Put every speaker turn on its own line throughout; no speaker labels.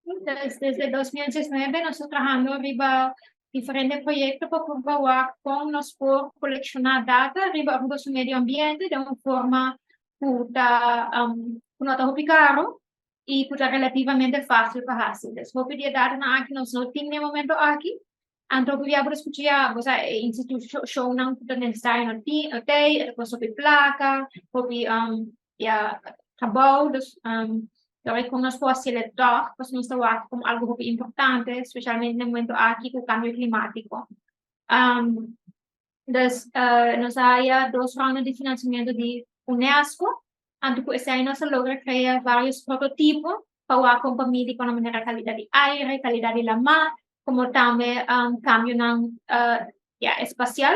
Desde 2019 nós estamos trabajando riba diferente proyectos para probar como nós por coleccionar data riba do medio ambiente de uma forma curta, nota caro e curta relativamente fácil para haci. Vou pedir data na aqui nós não temos momento aqui. Então, eu vou discutir, você instituição não puta necessário no tem, depois sobre placa, sobre trabalho, então, como nós facilitar, nós estamos como algo importante, especialmente no momento aqui com o cambio climático. Nós há 2 rounds de financiamento de Unesco, então, esse aí nós logra criar vários prototipos para a midi com a maneira calidad de aere, calidad de lama, como também cambio espacial.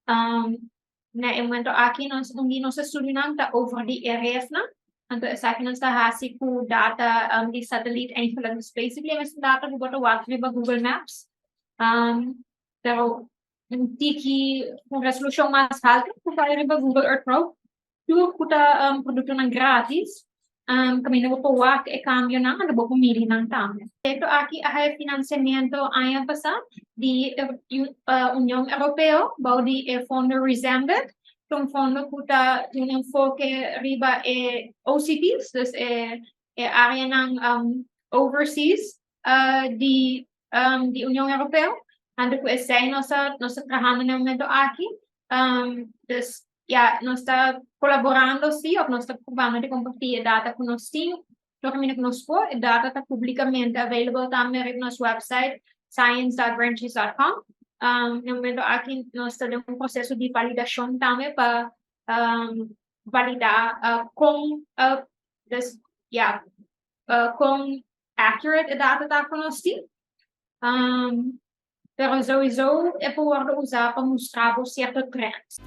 No momento aqui nós estudamos over the areas, então essa aqui nós haci com data de satellite influence, basically mas data que bota o via Google Maps. Pero tiki com resolução mais alta, porque via Google Earth Pro, tu puta produto ng grátis. Kami nagpo-work cambio na ano pumili ng tama. Ito aqui ay financiamento ayon pa sa di União Europea, bao di fondo resembled, itong fondo puta yung enfoque riba OCPs, dus area ng overseas di União Europea. Ando ko essay no sa trabajando na momento aqui. Dus nós está colaborando sim, ou nós está provando de compartilhar data com nós sim, também conosco, a data está publicamente available também no nosso website science.branches.com. No momento aqui nós temos processo de validação também para validar com accurate a data está conosco. Pero sowieso é para usar para mostrar certos trends.